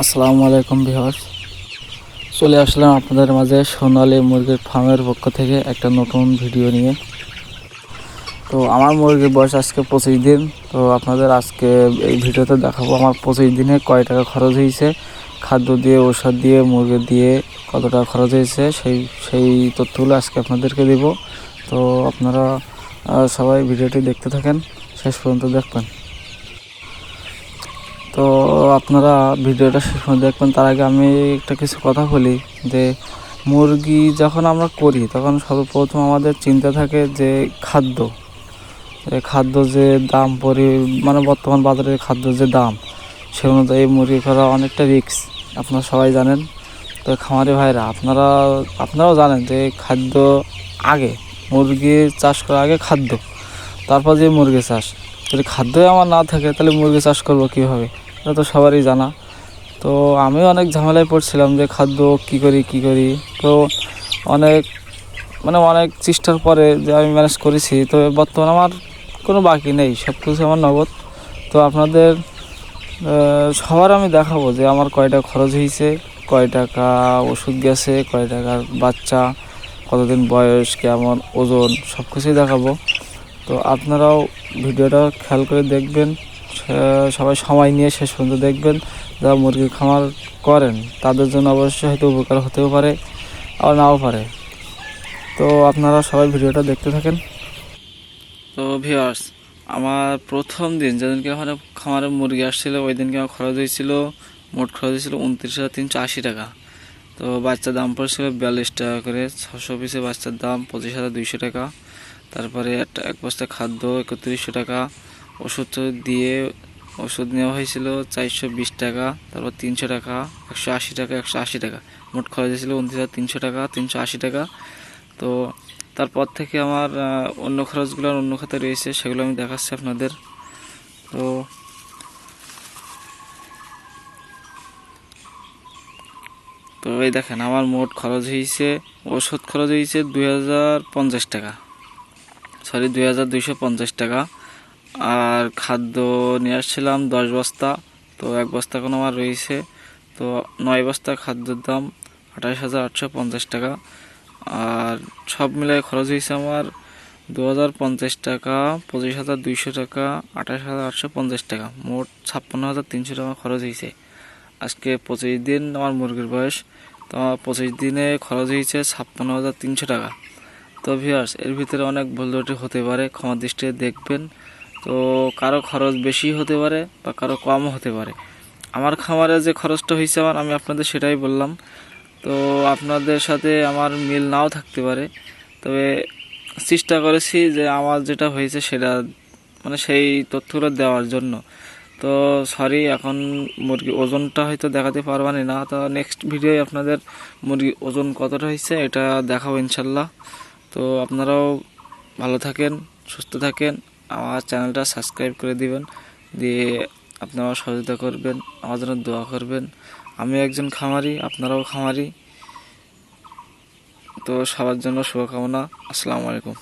আসসালামু আলাইকুম ভিউয়ার্স, চলে আসলাম আপনাদের মাঝে সোনালী মুরগির ফার্মের পক্ষ থেকে একটা নতুন ভিডিও নিয়ে। তো আমার মুরগির বয়স আজকে 25 দিন। তো আপনাদের আজকে এই ভিডিওতে দেখাবো আমার 25 দিনে কয় টাকা খরচ হয়েছে, খাদ্য দিয়ে, ওষুধ দিয়ে, মুরগি দিয়ে কত টাকা খরচ হয়েছে সেই তথ্যগুলো আজকে আপনাদেরকে দেব। তো আপনারা সবাই ভিডিওটি দেখতে থাকেন, শেষ পর্যন্ত দেখবেন। তো আপনারা ভিডিওটা শেষ পর্যন্ত দেখবেন। তার আগে আমি একটা কিছু কথা বলি যে মুরগি যখন আমরা করি তখন সর্বপ্রথম আমাদের চিন্তা থাকে যে খাদ্য যে দাম মানে বর্তমান বাজারে খাদ্য যে দাম, সে অনুযায়ী মুরগি করা অনেকটা রিস্ক, আপনারা সবাই জানেন। তো খামারি ভাইরা আপনারাও জানেন যে খাদ্য আগে, মুরগি চাষ করার আগে খাদ্য, তারপর যে মুরগি চাষ। যদি খাদ্যই আমার না থাকে তাহলে মুরগি চাষ করবো কীভাবে, এটা তো সবারই জানা। তো আমি অনেক ঝামেলায় পড়ছিলাম যে খাদ্য কী করি। তো অনেক অনেক চেষ্টার পরে যে আমি ম্যানেজ করেছি। তো বর্তমানে আমার কোনো বাকি নেই, সব কিছু আমার নগদ। তো আপনাদের সবার আমি দেখাবো যে আমার কয় টাকা খরচ হয়েছে, কয় টাকা ওষুধ গেছে, কয় টাকার বাচ্চা, কতদিন বয়স, কেমন ওজন, সব কিছুই দেখাবো। তো আপনারাও ভিডিওটা খেয়াল করে দেখবেন, সবাই সময় নিয়ে শেষ পর্যন্ত দেখবেন। যারা মুরগির খামার করেন তাদের জন্য অবশ্যই হয়তো উপকার হতেও পারে, আবার নাও পারে। তো আপনারা সবাই ভিডিওটা দেখতে থাকেন। তো ভিউয়ার্স, আমার প্রথম দিন যেদিনকে আমার খামারে মুরগি আসছিল, ওই দিনকে আমার মোট খরচ হয়েছিল 29,380 টাকা। তো বাচ্চার দাম পড়েছিল 42 টাকা করে, 600 পিসে বাচ্চার দাম 25,200 টাকা। তারপরে এক বস্তা খাদ্য 3100 টাকা, ওষুধ দিয়ে ওষুধ নেওয়া হয়েছিল 420 টাকা, তারপর 300 টাকা, 180 টাকা, মোট খরচ হয়েছিল 29,300 টাকা, 380 টাকা। তো তারপর থেকে আমার অন্য খরচগুলো অন্য খাতে রয়েছে, সেগুলো আমি দেখাচ্ছি আপনাদের। তো এই দেখেন, আমার মোট খরচ হয়েছে, ওষুধ খরচ হয়েছে 2,050 টাকা, 2,250 টাকা। আর খাদ্য নিয়ে আসছিলাম 10 বস্তা, তো এক বস্তা এখন আমার রয়েছে। তো 9 বস্তা খাদ্যের দাম 28,850 টাকা। আর সব মিলাই খরচ হয়েছে আমার 2,050 টাকা, 25,200 টাকা, 28,850 টাকা, মোট 56,300 টাকা খরচ হয়েছে। আজকে 25 দিন আমার মুরগির বয়স, তো আমার 25 দিনে খরচ হয়েছে 56,300 টাকা। তো ভিউয়ার্স, এর ভিতরে অনেক ভুল ত্রুটি হতে পারে, ক্ষমা দৃষ্টিতে দেখবেন। তো কারো খরচ বেশি হতে পারে বা কারো কমও হতে পারে। আমার খামারে যে খরচটা হয়েছে আমি আপনাদের সেটাই বললাম। তো আপনাদের সাথে আমার মিল নাও থাকতে পারে, তবে চেষ্টা করেছি যে আমার যেটা হয়েছে সেটা সেই তথ্যগুলো দেওয়ার জন্য। তো সরি, এখন মুরগি ওজনটা হয়তো দেখাতে পারবানি না। তো নেক্সট ভিডিওয় আপনাদের মুরগি ওজন কতটা হয়েছে এটা দেখাবো ইনশাল্লাহ। তো আপনারাও ভালো থাকেন, সুস্থ থাকেন, আমার চ্যানেলটা সাবস্ক্রাইব করে দিবেন, দিয়ে আপনারাও সহযোগিতা করবেন, আমার জন্য দোয়া করবেন। আমি একজন খামারি, আপনারাও খামারি। তো সবার জন্য শুভকামনা। আসসালামু আলাইকুম।